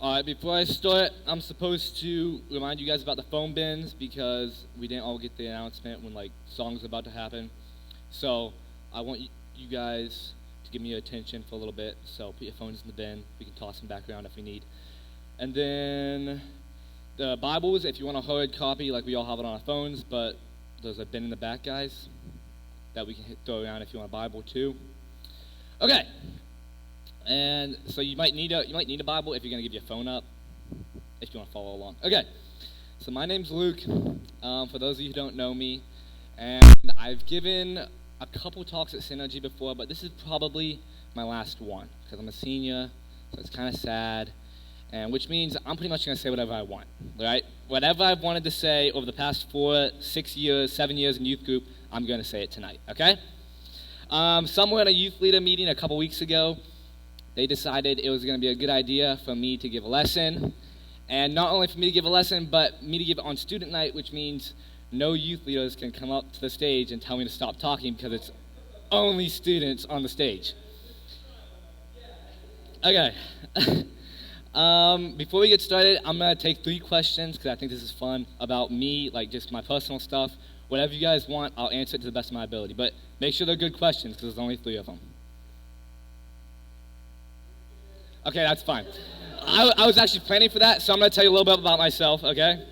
All right, before I start, I'm supposed to remind you guys about the phone bins because we didn't all get the announcement when like songs about to happen. So I want you guys to give me your attention for a little bit. So put your phones in the bin. We can toss them back around if we need. And then the Bibles, if you want a hard copy, like we all have it on our phones, but there's a bin in the back, guys, that we can throw around if you want a Bible too. Okay. And so you might need a Bible if you're going to give your phone up, if you want to follow along. Okay, so my name's Luke, for those of you who don't know me, and I've given a couple talks at Synergy before, but this is probably my last one, because I'm a senior, so it's kind of sad, and which means I'm pretty much going to say whatever I want, right? Whatever I've wanted to say over the past 4, 6 years, 7 years in youth group, I'm going to say it tonight, okay? Somewhere in a youth leader meeting a couple weeks ago, they decided it was going to be a good idea for me to give a lesson. And not only for me to give a lesson, but me to give it on student night, which means no youth leaders can come up to the stage and tell me to stop talking because it's only students on the stage. Okay. Before we get started, I'm going to take 3 questions because I think this is fun about me, like just my personal stuff. Whatever you guys want, I'll answer it to the best of my ability. But make sure they're good questions because there's only 3 of them. Okay, that's fine. I was actually planning for that, so I'm going to tell you a little bit about myself, okay?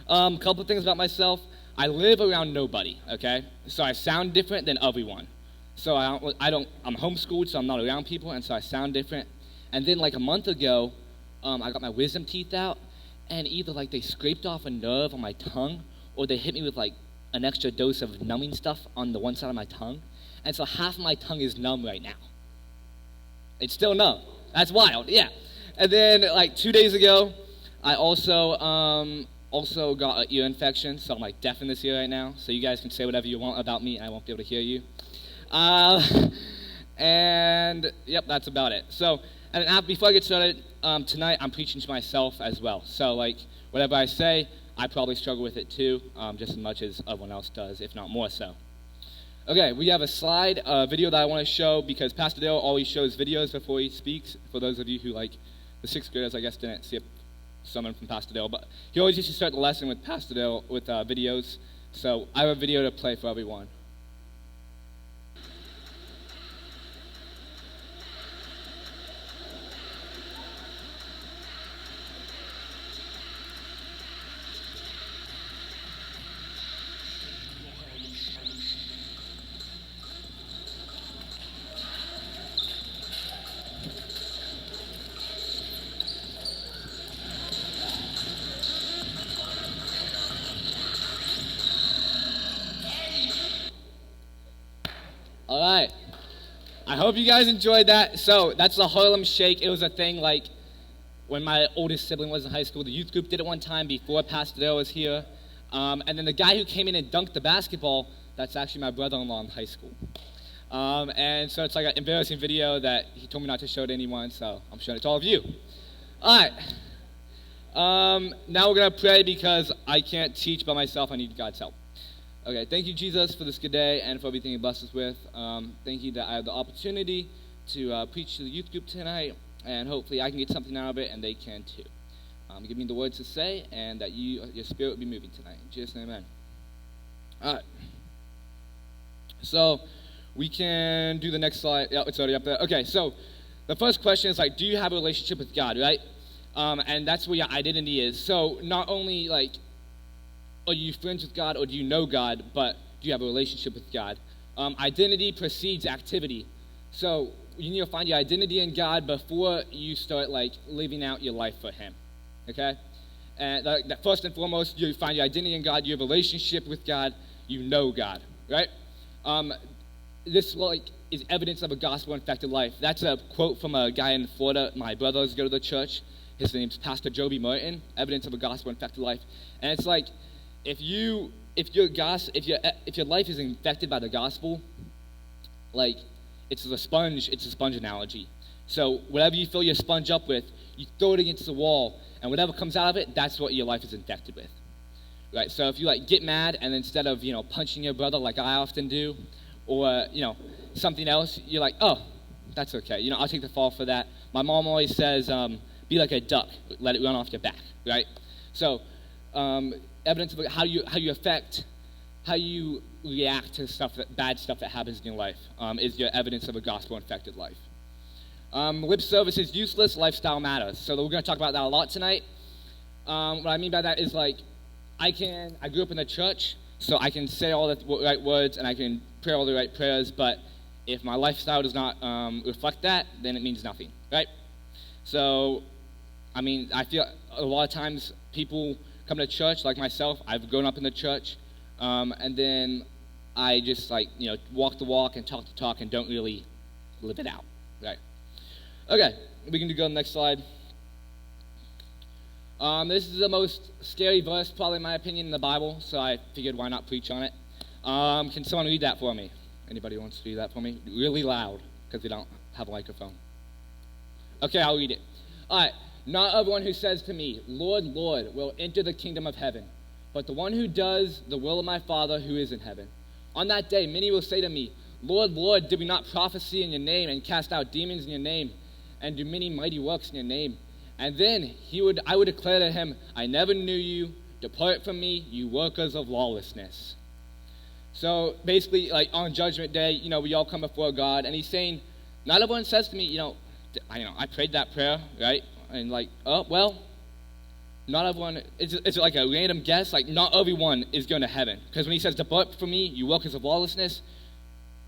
A couple of things about myself. I live around nobody, okay? So I sound different than everyone. So I'm homeschooled, so I'm not around people, and so I sound different. And then like a month ago, I got my wisdom teeth out, and either like they scraped off a nerve on my tongue, or they hit me with like an extra dose of numbing stuff on the one side of my tongue. And so half of my tongue is numb right now. It's still numb. That's wild, yeah. And then, like 2 days ago, I also got an ear infection, so I'm like deaf in this ear right now. So you guys can say whatever you want about me, and I won't be able to hear you. And yep, that's about it. So, and before I get started, tonight I'm preaching to myself as well. So like whatever I say, I probably struggle with it too, just as much as everyone else does, if not more so. Okay, we have a video that I want to show because Pastor Dale always shows videos before he speaks. For those of you who, like, the 6th graders, I guess, didn't see a sermon from Pastor Dale, but he always used to start the lesson with Pastor Dale with videos. So I have a video to play for everyone. All right. I hope you guys enjoyed that. So that's the Harlem Shake. It was a thing like when my oldest sibling was in high school. The youth group did it one time before Pastor Dale was here. And then the guy who came in and dunked the basketball, that's actually my brother-in-law in high school. And so it's like an embarrassing video that he told me not to show to anyone, so I'm showing it to all of you. All right. Now we're going to pray because I can't teach by myself. I need God's help. Okay, thank you, Jesus, for this good day and for everything you blessed us with. Thank you that I have the opportunity to preach to the youth group tonight, and hopefully I can get something out of it, and they can too. Give me the words to say, and that your spirit will be moving tonight. In Jesus' name, amen. All right. So we can do the next slide. Yeah, it's already up there. Okay, so the first question is, like, do you have a relationship with God, right? And that's where your identity is. So not only, like, are you friends with God or do you know God, but do you have a relationship with God? Identity precedes activity. So you need to find your identity in God before you start like living out your life for Him. Okay? And that first and foremost, you find your identity in God, you have a relationship with God, you know God, right? This like is evidence of a gospel-infected life. That's a quote from a guy in Florida. My brothers go to the church. His name's Pastor Joby Martin. Evidence of a gospel-infected life. And it's like, if your life is infected by the gospel, like it's a sponge analogy. So whatever you fill your sponge up with, you throw it against the wall, and whatever comes out of it, that's what your life is infected with. Right? So if you like get mad and instead of, punching your brother like I often do, or, something else, you're like, oh, that's okay. I'll take the fall for that. My mom always says, be like a duck, let it run off your back, right? So, evidence of how you react to bad stuff that happens in your life is your evidence of a gospel-infected life. Lip service is useless, lifestyle matters. So we're going to talk about that a lot tonight. What I mean by that is like, I grew up in the church, so I can say all the right words and I can pray all the right prayers, but if my lifestyle does not reflect that, then it means nothing, right? So, I mean, I feel a lot of times people come to church, like myself, I've grown up in the church, and then I just walk the walk and talk the talk and don't really live it out, right? Okay, we can go to the next slide. This is the most scary verse, probably in my opinion, in the Bible, so I figured why not preach on it. Can someone read that for me? Anybody wants to do that for me? Really loud, because we don't have a microphone. Okay, I'll read it. All right. Not everyone who says to me, Lord, Lord, will enter the kingdom of heaven, but the one who does the will of my Father who is in heaven. On that day, many will say to me, Lord, Lord, did we not prophesy in your name and cast out demons in your name and do many mighty works in your name? And then I would declare to him, I never knew you. Depart from me, you workers of lawlessness. So basically, like on Judgment Day, we all come before God, and he's saying, not everyone says to me, I prayed that prayer, right? And not everyone, it's like a random guess, like not everyone is going to heaven. Because when he says, depart from me, you workers of lawlessness,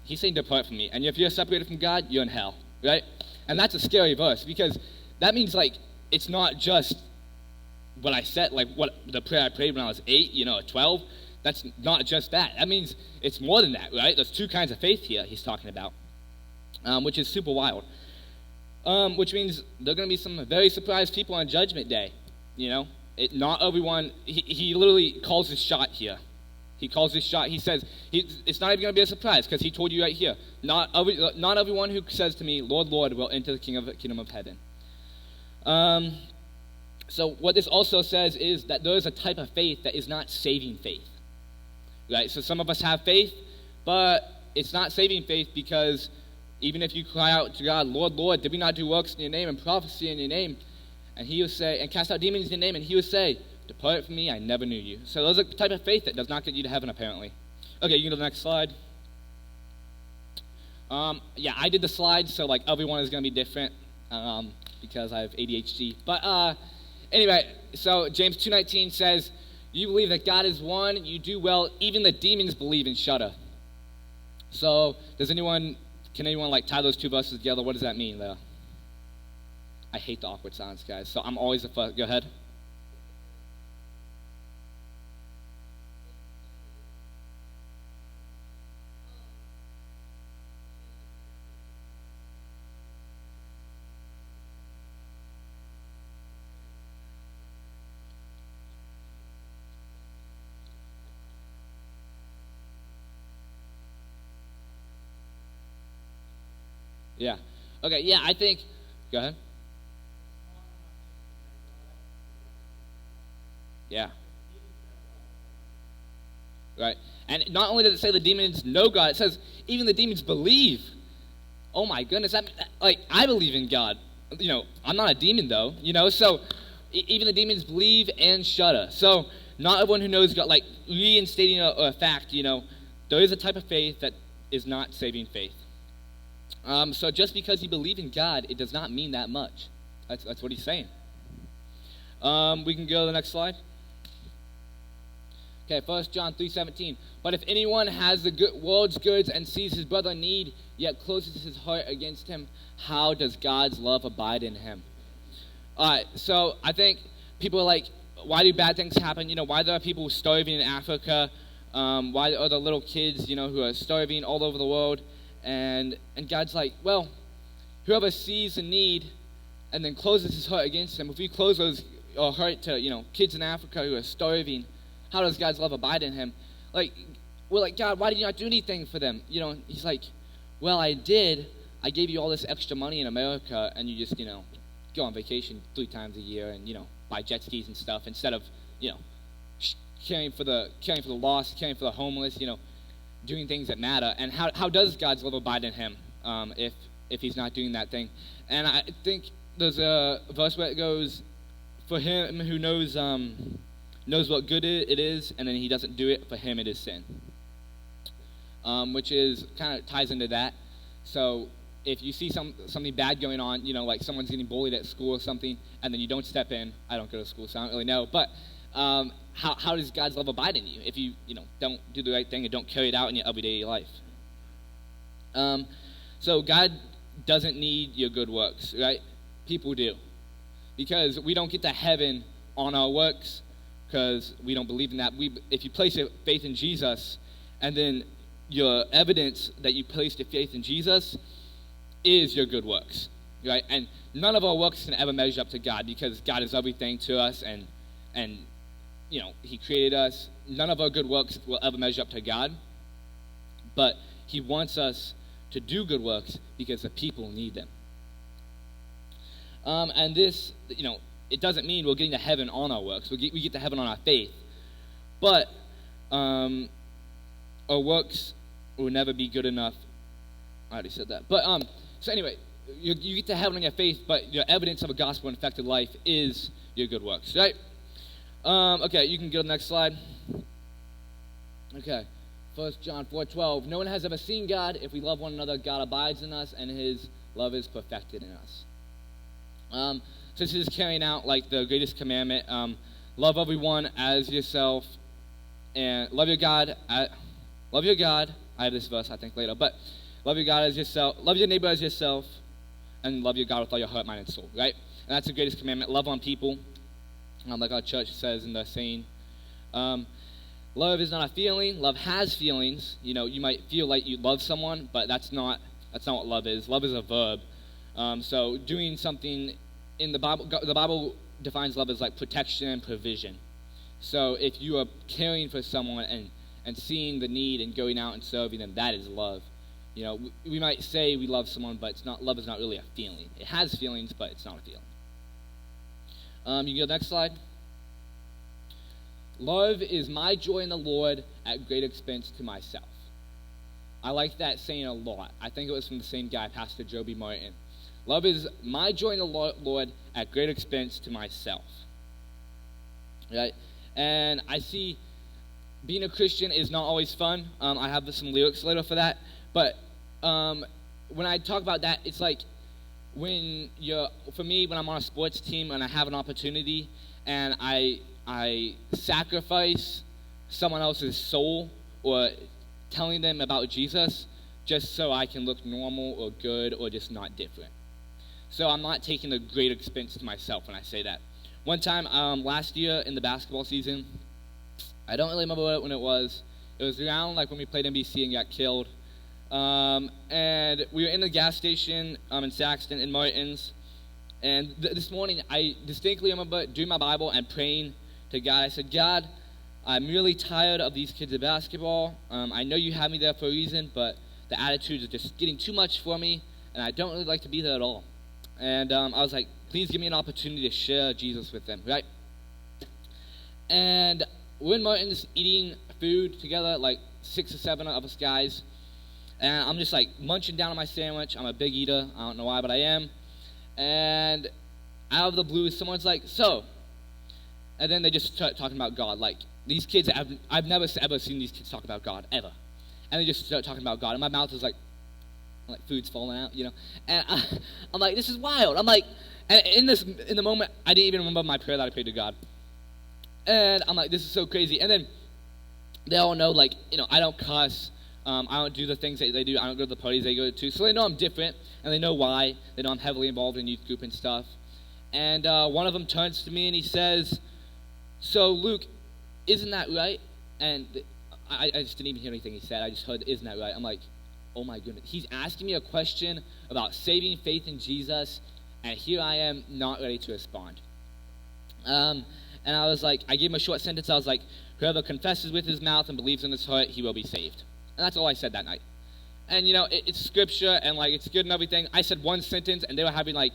he's saying depart from me. And if you're separated from God, you're in hell, right? And that's a scary verse, because that means it's not just what I said, what the prayer I prayed when I was 8, 12. That's not just that. That means it's more than that, right? There's two kinds of faith here he's talking about, which is super wild. Which means there are going to be some very surprised people on Judgment Day, Not everyone, he literally calls his shot here. He calls his shot. He says, it's not even going to be a surprise, because he told you right here, not everyone who says to me, Lord, Lord, will enter the kingdom of heaven. So what this also says is that there is a type of faith that is not saving faith. Right? So some of us have faith, but it's not saving faith, because even if you cry out to God, Lord, Lord, did we not do works in your name and prophecy in your name? And he will say, and cast out demons in your name, and he will say, depart from me, I never knew you. So there's a type of faith that does not get you to heaven, apparently. Okay, you can go to the next slide. I did the slides, so everyone is going to be different, because I have ADHD. But anyway, so James 2:19 says, you believe that God is one, you do well, even the demons believe and shudder. So, can anyone tie those two verses together? What does that mean there? I hate the awkward silence, guys, so I'm always the first. Go ahead. Yeah. Okay, yeah, I think, go ahead. Yeah. Right. And not only does it say the demons know God, it says even the demons believe. Oh my goodness, I believe in God. I'm not a demon though, so even the demons believe and shudder. So not everyone who knows God, reinstating a fact, there is a type of faith that is not saving faith. So just because you believe in God, it does not mean that much. That's what he's saying. We can go to the next slide. Okay, 1 John 3:17. But if anyone has the world's goods and sees his brother in need, yet closes his heart against him, how does God's love abide in him? All right, so I think people are like, why do bad things happen? Why there are people starving in Africa? Why are there little kids, who are starving all over the world? And God's like, well, whoever sees a need and then closes his heart against him, if we close our heart to, kids in Africa who are starving, how does God's love abide in him? We're like, God, why did you not do anything for them? He's like, well, I did. I gave you all this extra money in America, and you just, go on vacation 3 times a year and, buy jet skis and stuff instead of, caring for the lost, caring for the homeless, doing things that matter. And how does God's love abide in him if he's not doing that thing? And I think there's a verse where it goes, "For him who knows what good it is, and then he doesn't do it, for him it is sin." Which is kind of ties into that. So if you see something bad going on, like someone's getting bullied at school or something, and then you don't step in. I don't go to school, so I don't really know. But how does God's love abide in you if you don't do the right thing and don't carry it out in your everyday life? So God doesn't need your good works, right? People do, because we don't get to heaven on our works, because we don't believe in that. If you place your faith in Jesus, and then your evidence that you placed your faith in Jesus is your good works, right? And none of our works can ever measure up to God, because God is everything to us, and He created us. None of our good works will ever measure up to God, but He wants us to do good works because the people need them. And this, it doesn't mean we're getting to heaven on our works. We get to heaven on our faith, but our works will never be good enough. I already said that. But so anyway, you get to heaven on your faith, but your evidence of a gospel-infected life is your good works, right? Okay, you can go to the next slide. Okay, 1 John 4:12. No one has ever seen God. If we love one another, God abides in us, and His love is perfected in us. So this is carrying out like the greatest commandment. Love everyone as yourself, and love your God. Love your God. I have this verse I think later, but love your God as yourself. Love your neighbor as yourself, and love your God with all your heart, mind, and soul. Right? And that's the greatest commandment. Love on people, like our church says in the saying. Love is not a feeling. Love has feelings. You might feel like you love someone, but that's not what love is. Love is a verb. So doing something in the Bible defines love as like protection and provision. So if you are caring for someone and seeing the need and going out and serving them, that is love. We might say we love someone, but love is not really a feeling. It has feelings, but it's not a feeling. You can go next slide. Love is my joy in the Lord at great expense to myself. I like that saying a lot. I think it was from the same guy, Pastor Joby Martin. Love is my joy in the Lord at great expense to myself. Right? And I see being a Christian is not always fun. I have some lyrics later for that. But when I talk about that, it's like when I'm on a sports team and I have an opportunity and I sacrifice someone else's soul or telling them about Jesus just so I can look normal or good or just not different. So I'm not taking a great expense to myself when I say that. One time last year in the basketball season, I don't really remember when it was. It was around like when we played NBC and got killed. And we were in the gas station in Saxton in Martins. And this morning I distinctly remember doing my Bible and praying to God. I said, God, I'm really tired of these kids at basketball. I know you have me there for a reason, but the attitudes are just getting too much for me, and I don't really like to be there at all. And I was like, please give me an opportunity to share Jesus with them, right? And we're in Martin's eating food together, like 6 or 7 of us guys, and I'm just like munching down on my sandwich. I'm a big eater. I don't know why, but I am. And out of the blue, someone's like, so, and then they just start talking about God. Like, these kids, I've never ever seen these kids talk about God, ever. And they just start talking about God, and my mouth is like food's falling out, And I'm like, this is wild. I'm like, and in the moment, I didn't even remember my prayer that I prayed to God. And I'm like, this is so crazy. And then they all know, like, I don't cuss. I don't do the things that they do. I don't go to the parties they go to. So they know I'm different, and they know why. They know I'm heavily involved in youth group and stuff. And one of them turns to me and he says, so, Luke, isn't that right? And I just didn't even hear anything he said. I just heard, isn't that right? I'm like, oh my goodness. He's asking me a question about saving faith in Jesus, and here I am not ready to respond. And I was like, I gave him a short sentence. I was like, whoever confesses with his mouth and believes in his heart, he will be saved. And that's all I said that night. And, it's scripture, and, like, it's good and everything. I said one sentence, and they were having, like,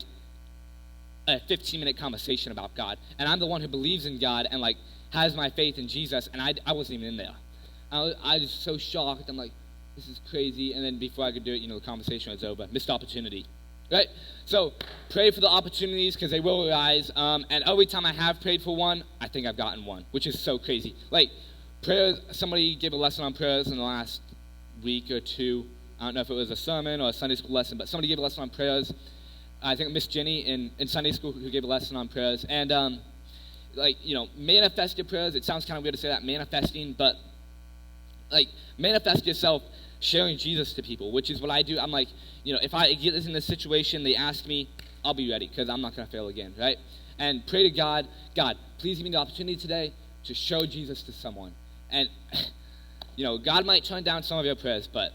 a 15-minute conversation about God. And I'm the one who believes in God and, like, has my faith in Jesus, and I wasn't even in there. I was so shocked. I'm like, this is crazy. And then before I could do it, the conversation was over. Missed opportunity, right? So pray for the opportunities because they will arise. And every time I have prayed for one, I think I've gotten one, which is so crazy. Like prayers, somebody gave a lesson on prayers in the last week or two. I don't know if it was a sermon or a Sunday school lesson, but somebody gave a lesson on prayers. I think Miss Jenny in Sunday school who gave a lesson on prayers. And manifest your prayers. It sounds kind of weird to say that, manifesting, but manifest yourself sharing Jesus to people, which is what I do. I'm like, if I get this in this situation, they ask me, I'll be ready because I'm not going to fail again, right? And pray to God, God, please give me the opportunity today to show Jesus to someone. And, God might turn down some of your prayers, but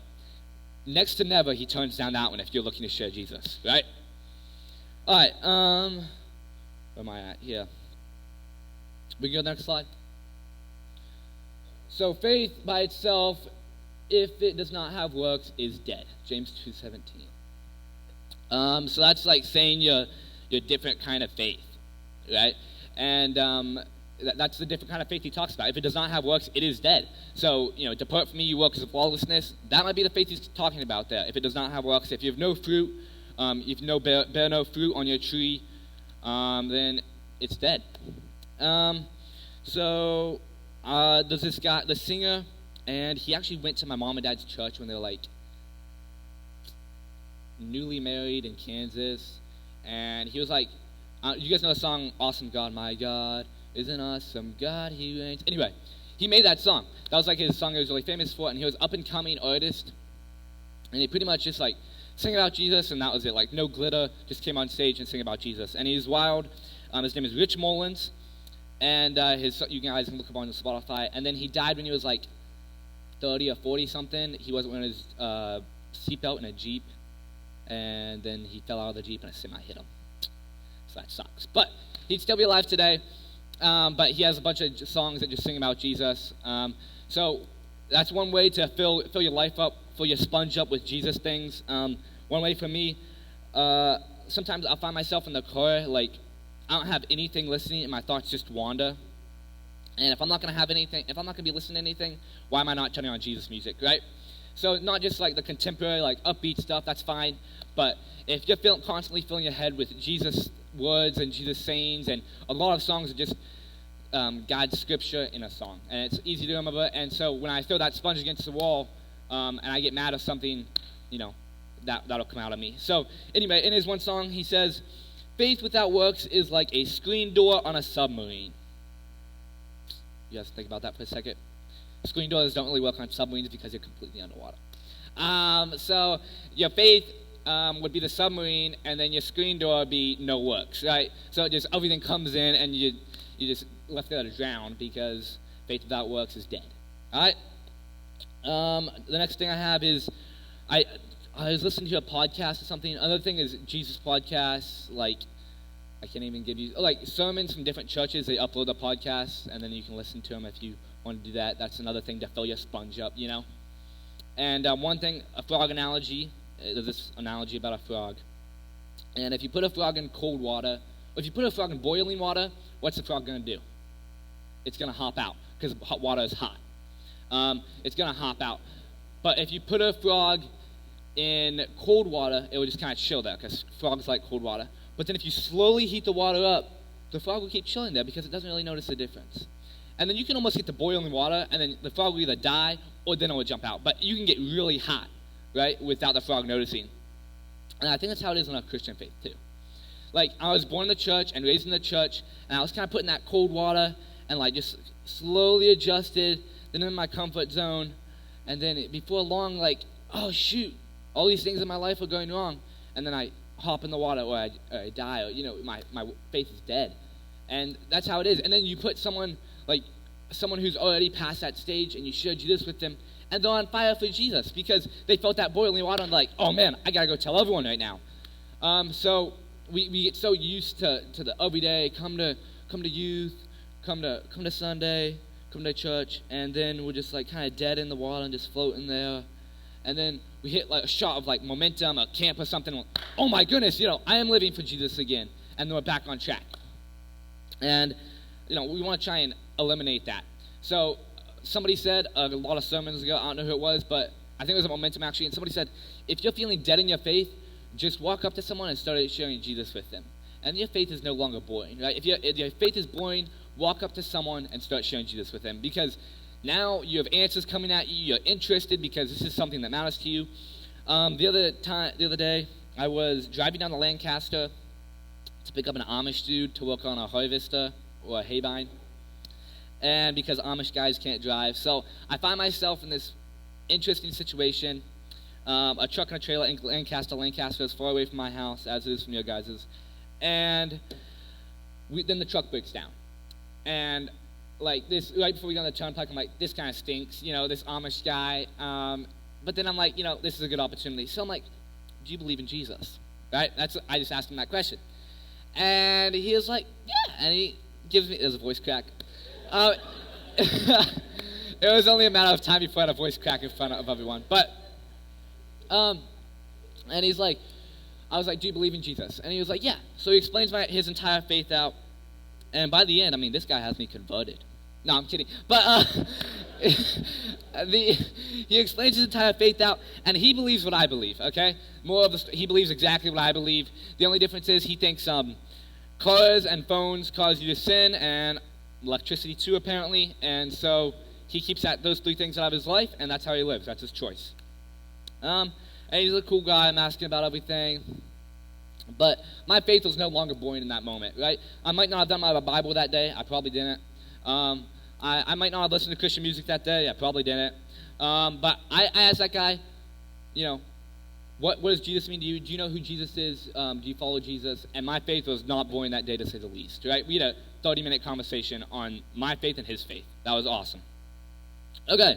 next to never, he turns down that one if you're looking to share Jesus, right? All right, where am I at here? We can go to the next slide. So faith by itself, if it does not have works, is dead. James 2:17. So that's like saying you're different kind of faith, right? And that's the different kind of faith he talks about. If it does not have works, it is dead. So, depart from me, you workers of lawlessness. That might be the faith he's talking about there. If it does not have works, if you have no fruit, if you bear no fruit on your tree, then it's dead. There's this guy, the singer, and he actually went to my mom and dad's church when they were like newly married in Kansas, and he was like, you guys know the song "Awesome God, My God is an Awesome God, He Reigns." Anyway, he made that song. That was like his song he was really famous for, and he was up and coming artist, and he pretty much just like sang about Jesus, and that was it. Like no glitter, just came on stage and sang about Jesus, and he's wild. His name is Rich Mullins. And you guys can look up on Spotify. And then he died when he was like 30 or 40 something. He wasn't wearing his seatbelt in a Jeep, and then he fell out of the Jeep and a semi hit him. So that sucks. But he'd still be alive today. But he has a bunch of songs that just sing about Jesus. So that's one way to fill your life up, fill your sponge up with Jesus things. One way for me, sometimes I'll find myself in the car like, I don't have anything listening, and my thoughts just wander. And if I'm not going to be listening to anything, why am I not turning on Jesus music, right? So not just like the contemporary, like upbeat stuff, that's fine. But if you're constantly filling your head with Jesus words and Jesus sayings, and a lot of songs are just God's scripture in a song, and it's easy to remember. And so when I throw that sponge against the wall, and I get mad at something, that'll come out of me. So anyway, in his one song, he says, faith without works is like a screen door on a submarine. You guys think about that for a second? Screen doors don't really work on submarines because you're completely underwater. So your faith would be the submarine, and then your screen door would be no works, right? So just everything comes in, and you just left there to drown because faith without works is dead. All right? The next thing I have is I was listening to a podcast or something. Another thing is Jesus podcasts. Like, I can't even give you, like, sermons from different churches. They upload the podcasts, and then you can listen to them if you want to do that. That's another thing to fill your sponge up, And one thing, a frog analogy. There's this analogy about a frog. And if you put a frog in cold water, or if you put a frog in boiling water, what's the frog going to do? It's going to hop out because hot water is hot. It's going to hop out. But if you put a frog in cold water, it would just kind of chill there because frogs like cold water. But then if you slowly heat the water up, the frog will keep chilling there because it doesn't really notice the difference. And then you can almost get to boiling water, and then the frog will either die or then it will jump out. But you can get really hot, right, without the frog noticing. And I think that's how it is in our Christian faith too. Like, I was born in the church and raised in the church, and I was kind of put in that cold water and like just slowly adjusted, then in my comfort zone, and then before long, like, oh shoot, all these things in my life are going wrong, and then I hop in the water or I die, or my faith is dead. And that's how it is. And then you put someone who's already past that stage, and you share Jesus with them, and they're on fire for Jesus because they felt that boiling water and like, oh man, I gotta go tell everyone right now. So we get so used to the everyday, come to youth, come to Sunday, come to church, and then we're just like kind of dead in the water and just floating there. And then we hit like a shot of like momentum, a camp or something. Oh my goodness, I am living for Jesus again. And then we're back on track. And, we want to try and eliminate that. So somebody said a lot of sermons ago, I don't know who it was, but I think it was a momentum actually, and somebody said, if you're feeling dead in your faith, just walk up to someone and start sharing Jesus with them. And your faith is no longer boring, right? If your faith is boring, walk up to someone and start sharing Jesus with them, because now you have answers coming at you. You're interested because this is something that matters to you. The other day, I was driving down to Lancaster to pick up an Amish dude to work on a harvester or a haybine, and because Amish guys can't drive, so I find myself in this interesting situation. A truck and a trailer in Lancaster is far away from my house, as it is from your guys's, and then the truck breaks down, and like this, right before we got on the turnpike, I'm like, this kind of stinks, this Amish guy. But then I'm like, this is a good opportunity. So I'm like, do you believe in Jesus? Right? I just asked him that question. And he was like, yeah. And he gives me, there's a voice crack. It was only a matter of time before I had a voice crack in front of everyone. But, and he's like, I was like, do you believe in Jesus? And he was like, yeah. So he explains his entire faith out. And by the end, this guy has me converted. No, I'm kidding. But he explains his entire faith out, and he believes what I believe, okay? He believes exactly what I believe. The only difference is he thinks cars and phones cause you to sin, and electricity too, apparently. And so he keeps those three things out of his life, and that's how he lives. That's his choice. And he's a cool guy. I'm asking about everything. But my faith was no longer boring in that moment, right? I might not have done my Bible that day. I probably didn't. I might not have listened to Christian music that day. I probably didn't. But I asked that guy, what does Jesus mean to you? Do you know who Jesus is? Do you follow Jesus? And my faith was not boring that day, to say the least, right? We had a 30-minute conversation on my faith and his faith. That was awesome. Okay.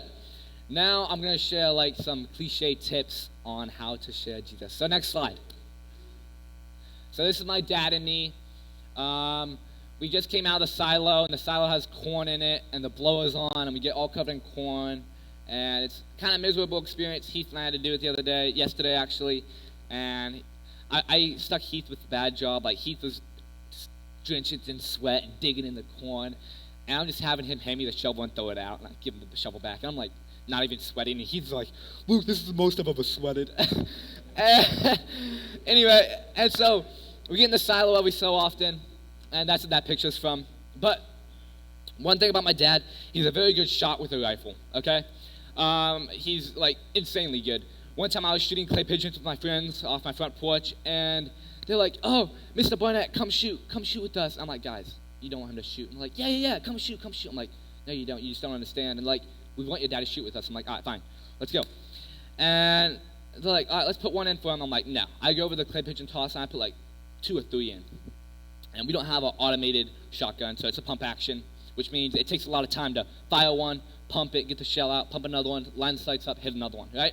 Now I'm going to share some cliche tips on how to share Jesus. So next slide. So this is my dad and me. We just came out of the silo, and the silo has corn in it, and the blower's on, and we get all covered in corn. And it's kind of a miserable experience. Heath and I had to do it yesterday actually. And I stuck Heath with a bad job. Heath was drenched in sweat and digging in the corn. And I'm just having him hand me the shovel and throw it out. And I give him the shovel back. And I'm not even sweating. And Heath's like, Luke, this is the most I've ever sweated. Anyway, and so we get in the silo every so often, and that's what that picture's from. But one thing about my dad, he's a very good shot with a rifle, okay? He's insanely good. One time I was shooting clay pigeons with my friends off my front porch, and they're like, oh, Mr. Barnett, come shoot with us. I'm like, guys, you don't want him to shoot. And they're like, yeah, come shoot. I'm like, no, you don't, you just don't understand. And we want your dad to shoot with us. I'm like, all right, fine, let's go. And they're like, all right, let's put one in for him. I'm like, no. I go over the clay pigeon toss, and I put 2 or 3 in. And we don't have an automated shotgun, so it's a pump action, which means it takes a lot of time to fire one, pump it, get the shell out, pump another one, line the sights up, hit another one, right?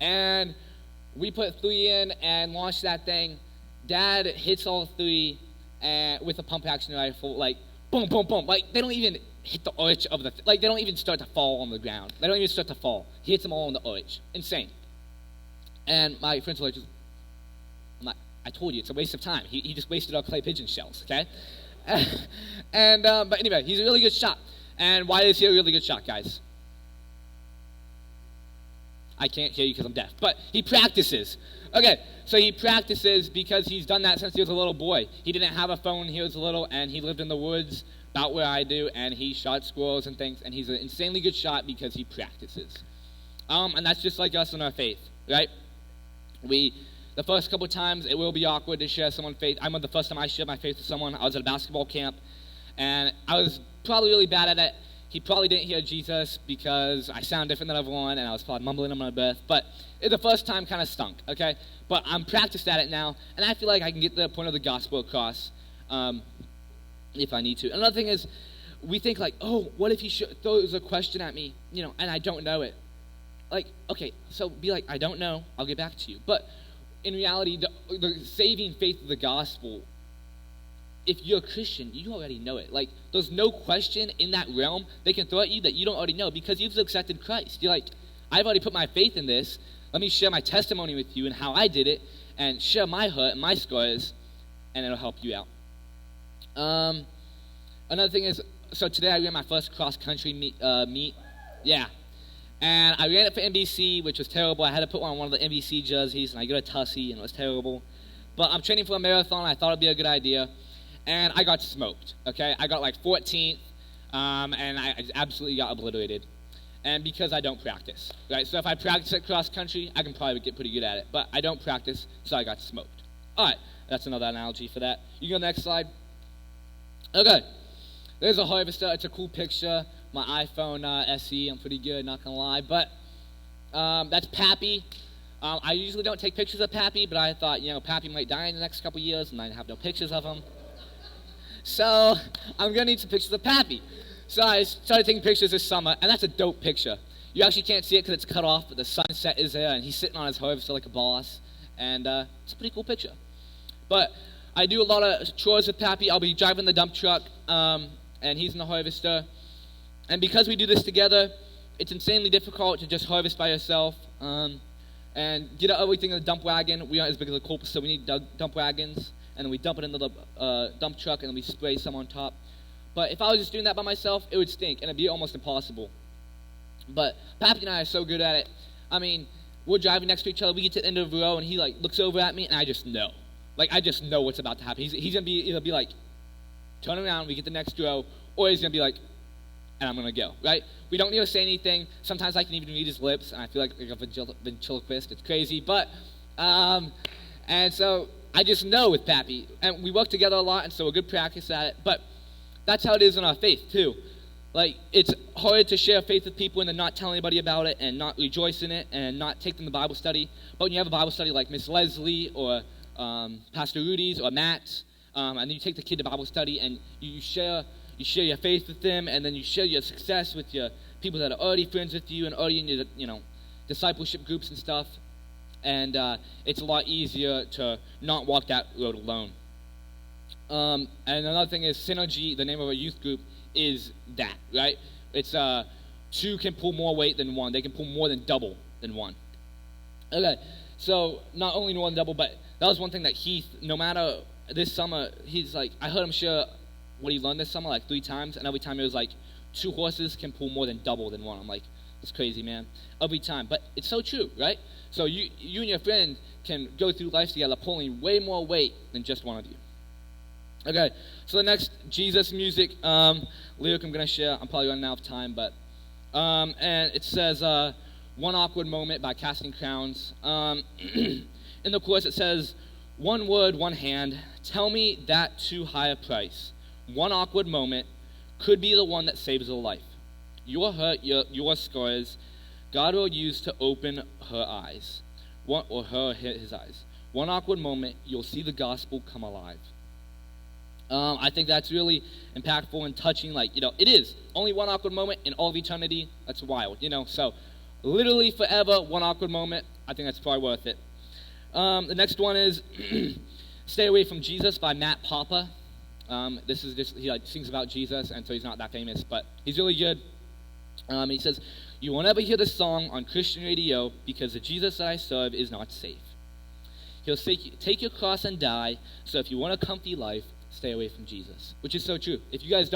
And we put 3 in and launch that thing. Dad hits all 3 with a pump action rifle, boom, boom, boom. They don't even hit the arch of the, they don't even start to fall on the ground. They don't even start to fall. He hits them all on the arch. Insane. And my friends were I'm like, I told you, it's a waste of time. He just wasted our clay pigeon shells, okay? But anyway, he's a really good shot. And why is he a really good shot, guys? I can't hear you because I'm deaf. But he practices. Okay, so he practices because he's done that since he was a little boy. He didn't have a phone when he was little, and he lived in the woods about where I do, and he shot squirrels and things, and he's an insanely good shot because he practices. And that's just like us in our faith, right? The first couple of times, it will be awkward to share someone's faith. I remember the first time I shared my faith with someone, I was at a basketball camp, and I was probably really bad at it. He probably didn't hear Jesus because I sound different than everyone, and I was probably mumbling under my breath. But the first time kind of stunk, okay? But I'm practiced at it now, and I feel like I can get the point of the gospel across if I need to. Another thing is, we think oh, what if he throws a question at me, and I don't know it? Okay, so be I don't know, I'll get back to you. But in reality, the saving faith of the gospel, if you're a Christian, you already know it. There's no question in that realm they can throw at you that you don't already know because you've accepted Christ. You're I've already put my faith in this. Let me share my testimony with you and how I did it and share my hurt and my scars, and it'll help you out. Another thing is, so today I ran my first cross-country meet. Yeah. And I ran it for NBC, which was terrible. I had to put on one of the NBC jerseys, and I got a tussy, and it was terrible. But I'm training for a marathon. I thought it'd be a good idea. And I got smoked, okay? I got like 14th, and I just absolutely got obliterated. And because I don't practice, right? So if I practice at cross country, I can probably get pretty good at it. But I don't practice, so I got smoked. All right, that's another analogy for that. You go next slide. Okay, there's a harvester. It's a cool picture. My iPhone SE, I'm pretty good, not gonna lie. But that's Pappy. I usually don't take pictures of Pappy, but I thought, Pappy might die in the next couple years, and I have no pictures of him. So I'm gonna need some pictures of Pappy. So I started taking pictures this summer, and that's a dope picture. You actually can't see it because it's cut off, but the sunset is there, and he's sitting on his harvester like a boss, and it's a pretty cool picture. But I do a lot of chores with Pappy. I'll be driving the dump truck, and he's in the harvester. And because we do this together, it's insanely difficult to just harvest by yourself and get everything in the dump wagon. We aren't as big as a corpus, so we need dump wagons, and then we dump it into the dump truck, and then we spray some on top. But if I was just doing that by myself, it would stink, and it'd be almost impossible. But Pappy and I are so good at it. I mean, we're driving next to each other. We get to the end of the row, and he looks over at me, and I just know. I just know what's about to happen. He's gonna either be like, turn around, we get the next row, or he's gonna be like, and I'm gonna go, right? We don't need to say anything. Sometimes I can even read his lips, and I feel like a ventriloquist. It's crazy, but and so I just know with Pappy, and we work together a lot, and so we're good practice at it. But that's how it is in our faith too. It's hard to share faith with people and then not tell anybody about it and not rejoice in it and not take them to Bible study. But when you have a Bible study like Miss Leslie or Pastor Rudy's or Matt's, and then you take the kid to Bible study and you share your faith with them, and then you share your success with your people that are already friends with you and already in your discipleship groups and stuff. And it's a lot easier to not walk that road alone. And another thing is Synergy, the name of our youth group, is that, right? It's two can pull more weight than one. They can pull more than double than one. Okay, so not only more than double, but that was one thing that Heath, no matter this summer, he's like, I heard him share what he learned this summer 3 times, and every time it was 2 horses can pull more than double than one. I'm like, that's crazy, man. Every time. But it's so true, right? So you and your friend can go through life together pulling way more weight than just one of you. Okay, so the next Jesus music lyric I'm going to share, I'm probably running out of time, but and it says, One Awkward Moment by Casting Crowns. In the chorus it says, one word, one hand, tell me that too high a price. One awkward moment could be the one that saves a life. Your hurt, your scars, God will use to open her eyes, his eyes. One awkward moment, you'll see the gospel come alive. I think that's really impactful and touching. It is only one awkward moment in all of eternity. That's wild, So, literally forever, one awkward moment. I think that's probably worth it. The next one is "Stay Away from Jesus" by Matt Papa. This is just he sings about Jesus, and so he's not that famous, but he's really good. He says, "You won't ever hear this song on Christian radio because the Jesus that I serve is not safe. He'll say, take your cross and die. So if you want a comfy life, stay away from Jesus." Which is so true. If you guys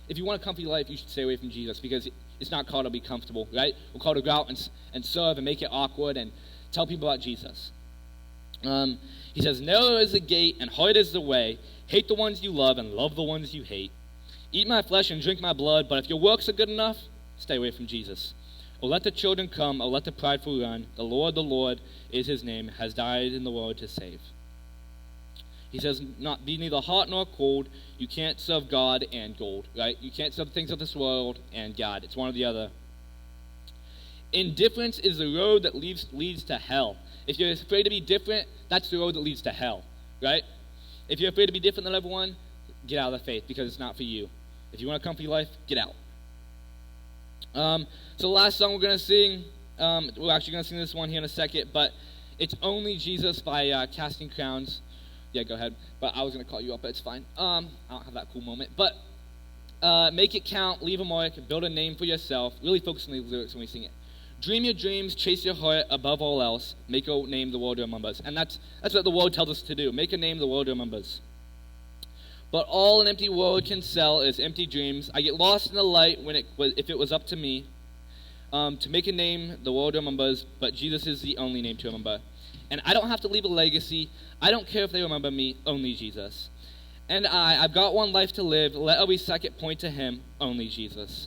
if you want a comfy life, you should stay away from Jesus because it's not called to be comfortable, right? We're called to go out and serve and make it awkward and tell people about Jesus. He says, "Narrow is the gate and hard is the way. Hate the ones you love and love the ones you hate. Eat my flesh and drink my blood, but if your works are good enough, stay away from Jesus. Oh, let the children come, oh, let the prideful run. The Lord is his name, has died in the world to save." He says, "Not be neither hot nor cold. You can't serve God and gold," right? You can't serve things of this world and God. It's one or the other. "Indifference is the road that leads to hell." If you're afraid to be different, that's the road that leads to hell, right? If you're afraid to be different than everyone, get out of the faith because it's not for you. If you want a comfy life, get out. So the last song we're going to sing, we're actually going to sing this one here in a second, but it's "Only Jesus" by Casting Crowns. Yeah, go ahead. But I was going to call you up, but it's fine. I don't have that cool moment. But make it count, leave a mark, build a name for yourself. Really focus on the lyrics when we sing it. Dream your dreams, chase your heart above all else. Make a name the world remembers. And that's what the world tells us to do. Make a name the world remembers. But all an empty world can sell is empty dreams. I get lost in the light if it was up to me. To make a name, the world remembers, but Jesus is the only name to remember. And I don't have to leave a legacy. I don't care if they remember me, only Jesus. And I've got one life to live. Let every second point to him, only Jesus.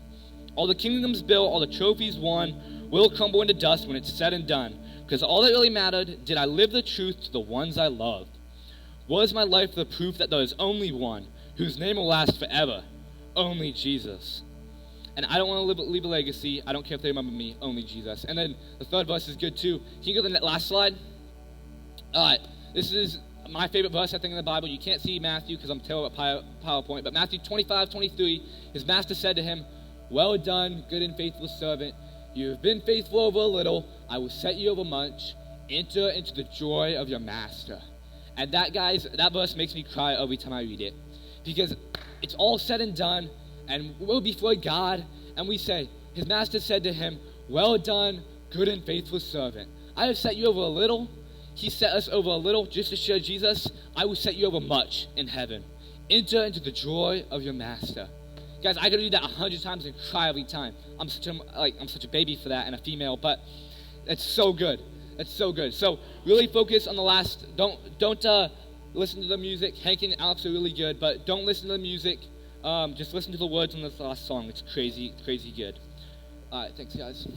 All the kingdoms built, all the trophies won, will crumble into dust when it's said and done. Because all that really mattered, did I live the truth to the ones I loved? Was my life the proof that there is only one, whose name will last forever? Only Jesus. And I don't want to leave a legacy. I don't care if they remember me, only Jesus. And then the third verse is good too. Can you go to the last slide? All right, this is my favorite verse, I think, in the Bible. You can't see Matthew because I'm terrible at PowerPoint, but Matthew 25:23, his master said to him, "Well done, good and faithful servant. You have been faithful over a little. I will set you over much. Enter into the joy of your master." And that verse makes me cry every time I read it, because it's all said and done, and we're before God, and we say, his master said to him, "Well done, good and faithful servant. I have set you over a little." He set us over a little just to share Jesus. I will set you over much in heaven. Enter into the joy of your master. Guys, I could read that 100 times and cry every time. I'm such a baby for that, and a female, but it's so good. It's so good. So really focus on the last. Don't listen to the music. Hank and Alex are really good, but don't listen to the music. Just listen to the words on this last song. It's crazy good. All right, thanks, guys.